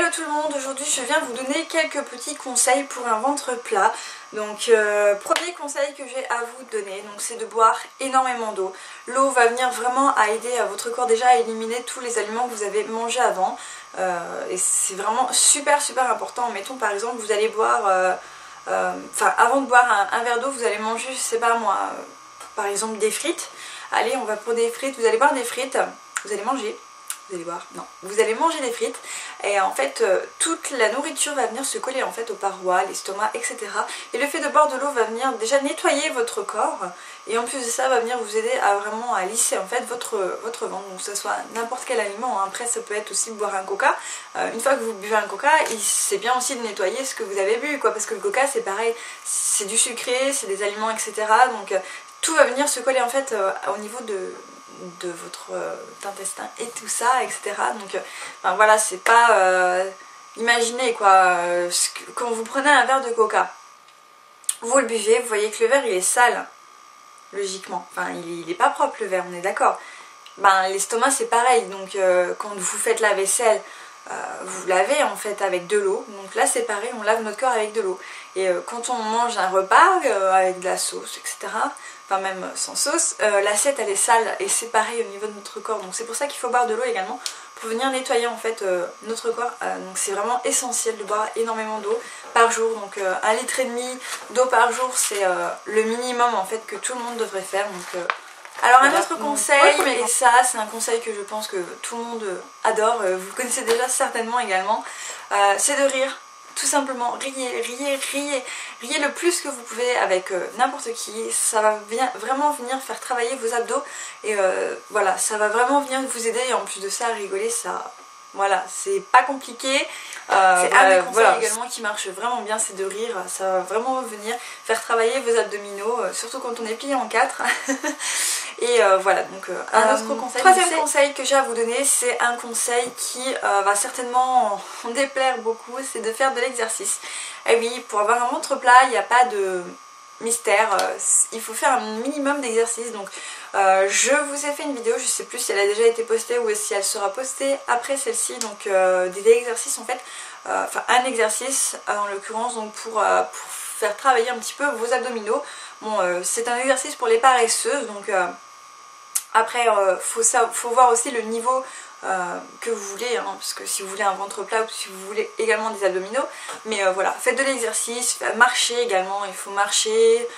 Hello tout le monde, aujourd'hui je viens vous donner quelques petits conseils pour un ventre plat. Donc premier conseil que j'ai à vous donner, c'est de boire énormément d'eau. L'eau va venir vraiment à aider à votre corps déjà à éliminer tous les aliments que vous avez mangés avant. Et c'est vraiment super important. Mettons par exemple vous allez boire, avant de boire un verre d'eau vous allez manger, je sais pas moi, par exemple des frites. Allez, on va pour des frites, vous allez boire des frites, vous allez manger. Vous allez voir, non, vous allez manger des frites et en fait toute la nourriture va venir se coller en fait aux parois, l'estomac, etc. Et le fait de boire de l'eau va venir déjà nettoyer votre corps et en plus de ça va venir vous aider à vraiment à lisser en fait votre ventre, donc que ce soit n'importe quel aliment, hein. Après ça peut être aussi boire un coca, une fois que vous buvez un coca, c'est bien aussi de nettoyer ce que vous avez bu quoi, parce que le coca c'est pareil, c'est du sucré, c'est des aliments, etc. Donc tout va venir se coller en fait au niveau de votre intestin et tout ça, etc. Donc voilà, c'est pas imaginez quoi, quand vous prenez un verre de coca, vous le buvez, vous voyez que le verre il est sale, logiquement, enfin il est pas propre le verre, on est d'accord. L'estomac c'est pareil, donc quand vous faites la vaisselle, vous lavez en fait avec de l'eau, donc là c'est pareil, on lave notre corps avec de l'eau. Et quand on mange un repas avec de la sauce, etc., enfin même sans sauce, l'assiette elle est sale et c'est pareil au niveau de notre corps. Donc c'est pour ça qu'il faut boire de l'eau également pour venir nettoyer en fait notre corps. Donc c'est vraiment essentiel de boire énormément d'eau par jour. Donc 1,5 litre d'eau par jour c'est le minimum en fait que tout le monde devrait faire. Donc alors un autre conseil, et ça c'est un conseil que je pense que tout le monde adore, vous le connaissez déjà certainement également, c'est de rire. Tout simplement, riez le plus que vous pouvez avec n'importe qui, ça va vraiment venir faire travailler vos abdos et voilà, ça va vraiment venir vous aider et en plus de ça, rigoler, ça, voilà, c'est pas compliqué. C'est un des conseils également qui marche vraiment bien, c'est de rire, ça va vraiment venir faire travailler vos abdominaux, surtout quand on est plié en 4. Et voilà, donc un autre conseil. Troisième conseil que j'ai à vous donner, c'est un conseil qui va certainement en déplaire beaucoup, c'est de faire de l'exercice. Et oui, pour avoir un ventre plat, il n'y a pas de mystère, il faut faire un minimum d'exercice. Donc je vous ai fait une vidéo, je sais plus si elle a déjà été postée ou si elle sera postée après celle-ci, donc des exercices en fait, un exercice en l'occurrence donc pour faire travailler un petit peu vos abdominaux. Bon, c'est un exercice pour les paresseuses, donc après faut voir aussi le niveau que vous voulez, hein, parce que si vous voulez un ventre plat ou si vous voulez également des abdominaux, mais voilà, faites de l'exercice, marchez également, il faut marcher,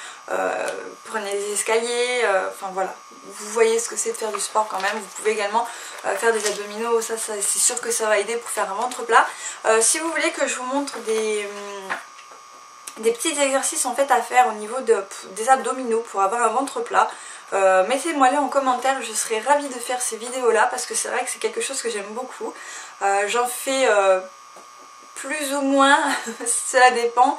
prenez des escaliers, enfin voilà, vous voyez ce que c'est de faire du sport quand même. Vous pouvez également faire des abdominaux, ça c'est sûr que ça va aider pour faire un ventre plat. Si vous voulez que je vous montre des petits exercices en fait à faire au niveau des abdominaux pour avoir un ventre plat, mettez-moi les en commentaire, je serais ravie de faire ces vidéos là parce que c'est vrai que c'est quelque chose que j'aime beaucoup. J'en fais plus ou moins, cela dépend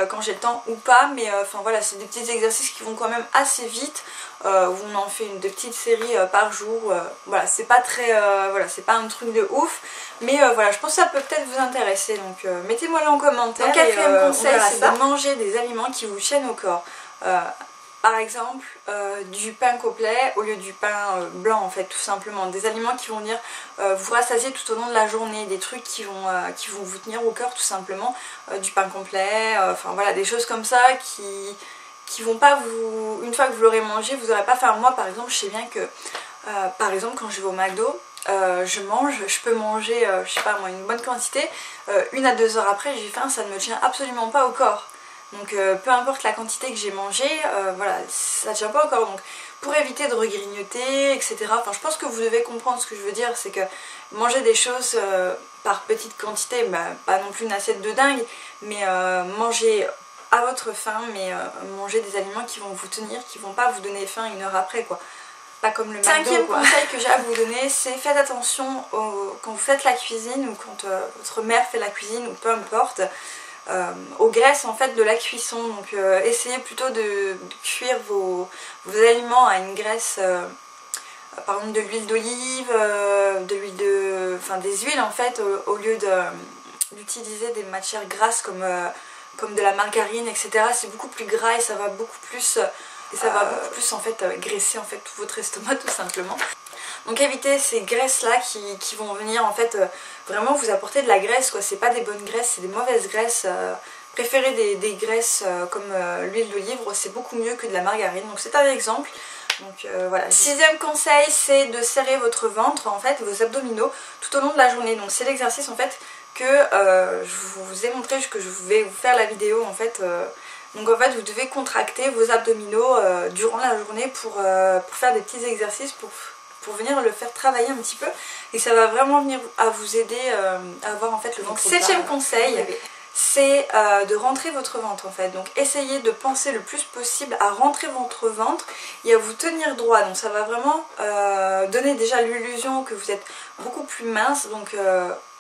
quand j'ai le temps ou pas, mais enfin voilà, c'est des petits exercices qui vont quand même assez vite, où on en fait de petites séries par jour, voilà, c'est pas très, voilà, c'est pas un truc de ouf, mais voilà, je pense que ça peut peut-être vous intéresser, donc mettez-moi là en commentaire. Donc quatrième conseil, c'est de manger des aliments qui vous tiennent au corps. Par exemple du pain complet au lieu du pain blanc en fait, tout simplement. Des aliments qui vont venir vous rassasier tout au long de la journée, des trucs qui vont vous tenir au cœur tout simplement, du pain complet, enfin voilà, des choses comme ça qui vont pas vous, une fois que vous l'aurez mangé, vous n'aurez pas faim. Moi par exemple, je sais bien que par exemple quand je vais au McDo, je peux manger, je sais pas moi, une bonne quantité, 1 à 2 heures après j'ai faim, ça ne me tient absolument pas au corps. Donc peu importe la quantité que j'ai mangé, voilà, ça ne tient pas au corps. Donc pour éviter de regrignoter, etc. Enfin je pense que vous devez comprendre ce que je veux dire, c'est que manger des choses par petite quantité, pas non plus une assiette de dingue, mais manger à votre faim, mais manger des aliments qui vont vous tenir, qui vont pas vous donner faim 1 heure après quoi. Pas comme le McDo. Cinquième conseil que j'ai à vous donner, c'est faites attention quand vous faites la cuisine ou quand votre mère fait la cuisine ou peu importe, aux graisses en fait de la cuisson. Donc essayez plutôt de cuire vos aliments à une graisse, par exemple de l'huile d'olive, des huiles en fait, au lieu d'utiliser des matières grasses comme de la margarine, etc. C'est beaucoup plus gras et ça va beaucoup plus en fait graisser en fait tout votre estomac tout simplement. Donc évitez ces graisses là qui vont venir en fait vraiment vous apporter de la graisse quoi. C'est pas des bonnes graisses, c'est des mauvaises graisses. Préférez des graisses comme l'huile d'olive, c'est beaucoup mieux que de la margarine. Donc c'est un exemple. Donc voilà. 6e conseil, c'est de serrer votre ventre, en fait, vos abdominaux tout au long de la journée. Donc c'est l'exercice en fait que je vous ai montré, que je vais vous faire la vidéo en fait. Donc en fait vous devez contracter vos abdominaux durant la journée pour faire des petits exercices pour venir le faire travailler un petit peu. Et ça va vraiment venir à vous aider à avoir en fait le ventre. 7e conseil, c'est de rentrer votre ventre en fait. Donc essayez de penser le plus possible à rentrer votre ventre et à vous tenir droit. Donc ça va vraiment donner déjà l'illusion que vous êtes beaucoup plus mince. Donc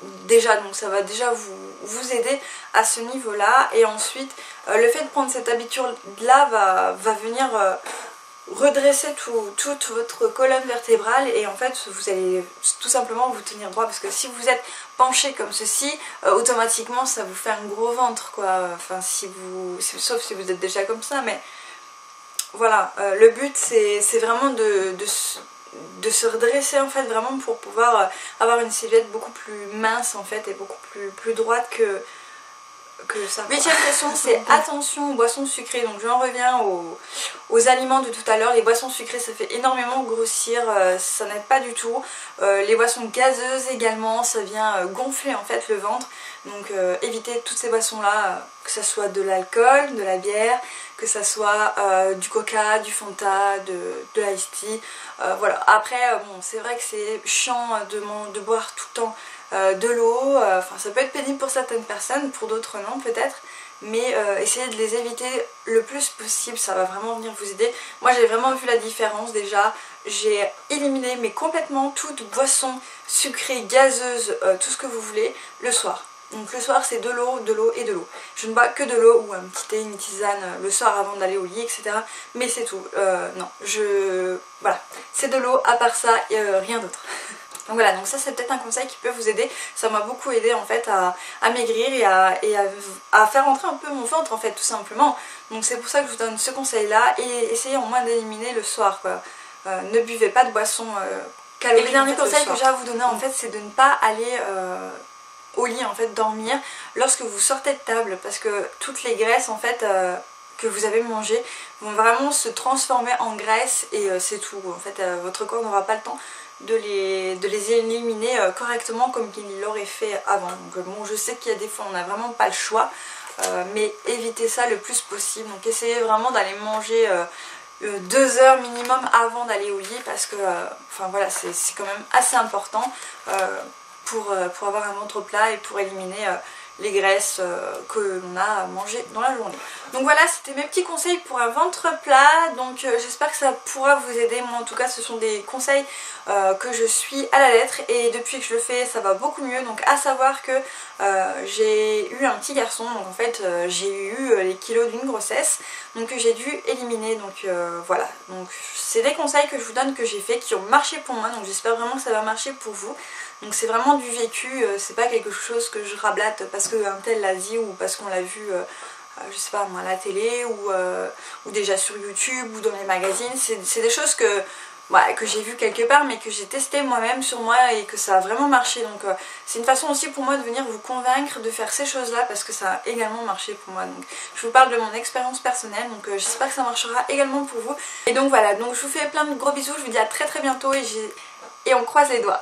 donc ça va déjà vous aider à ce niveau là. Et ensuite le fait de prendre cette habitude là va venir redresser toute votre colonne vertébrale et en fait vous allez tout simplement vous tenir droit, parce que si vous êtes penché comme ceci, automatiquement ça vous fait un gros ventre quoi. Enfin sauf si vous êtes déjà comme ça, mais voilà, le but c'est vraiment de se redresser en fait, vraiment pour pouvoir avoir une silhouette beaucoup plus mince en fait et beaucoup plus droite que ça. 8e question, c'est attention aux boissons sucrées. Donc j'en reviens aux aliments de tout à l'heure. Les boissons sucrées, ça fait énormément grossir, ça n'aide pas du tout. Les boissons gazeuses également, ça vient gonfler en fait le ventre. Donc évitez toutes ces boissons là, que ce soit de l'alcool, de la bière, que ce soit du coca, du Fanta, de l'ice tea. Voilà. Après bon, c'est vrai que c'est chiant de boire tout le temps de l'eau, enfin ça peut être pénible pour certaines personnes, pour d'autres non peut-être, mais essayez de les éviter le plus possible, ça va vraiment venir vous aider. Moi j'ai vraiment vu la différence déjà, j'ai éliminé mais complètement toute boisson sucrée, gazeuse, tout ce que vous voulez le soir. Donc le soir c'est de l'eau et de l'eau. Je ne bois que de l'eau ou un petit thé, une tisane le soir avant d'aller au lit, etc. Mais c'est tout. Non, voilà, c'est de l'eau, à part ça, rien d'autre. Donc voilà, donc ça c'est peut-être un conseil qui peut vous aider. Ça m'a beaucoup aidé en fait à maigrir et à faire rentrer un peu mon ventre en fait, tout simplement. Donc c'est pour ça que je vous donne ce conseil là, et essayez au moins d'éliminer le soir quoi. Ne buvez pas de boissons caloriques. Et le dernier conseil que j'ai à vous donner en fait, c'est de ne pas aller au lit en fait, dormir lorsque vous sortez de table, parce que toutes les graisses en fait que vous avez mangées vont vraiment se transformer en graisse et c'est tout. En fait votre corps n'aura pas le temps de les éliminer correctement comme il l'aurait fait avant. Donc bon, je sais qu'il y a des fois on n'a vraiment pas le choix, mais évitez ça le plus possible. Donc essayez vraiment d'aller manger 2 heures minimum avant d'aller au lit, parce que enfin voilà, c'est quand même assez important pour avoir un ventre plat et pour éliminer les graisses que l'on a mangées dans la journée. Donc voilà, c'était mes petits conseils pour un ventre plat. Donc j'espère que ça pourra vous aider. Moi en tout cas ce sont des conseils que je suis à la lettre, et depuis que je le fais ça va beaucoup mieux. Donc à savoir que j'ai eu un petit garçon, donc en fait j'ai eu les kilos d'une grossesse, donc j'ai dû éliminer. Donc voilà, donc c'est des conseils que je vous donne, que j'ai fait, qui ont marché pour moi, donc j'espère vraiment que ça va marcher pour vous. Donc c'est vraiment du vécu, c'est pas quelque chose que je rablate parce qu'un tel l'a dit ou parce qu'on l'a vu je sais pas moi à la télé ou déjà sur YouTube ou dans les magazines. C'est des choses que j'ai vu quelque part, mais que j'ai testé moi-même sur moi et que ça a vraiment marché. Donc c'est une façon aussi pour moi de venir vous convaincre de faire ces choses là, parce que ça a également marché pour moi. Donc je vous parle de mon expérience personnelle, donc j'espère que ça marchera également pour vous. Et donc voilà, donc je vous fais plein de gros bisous, je vous dis à très bientôt, et on croise les doigts.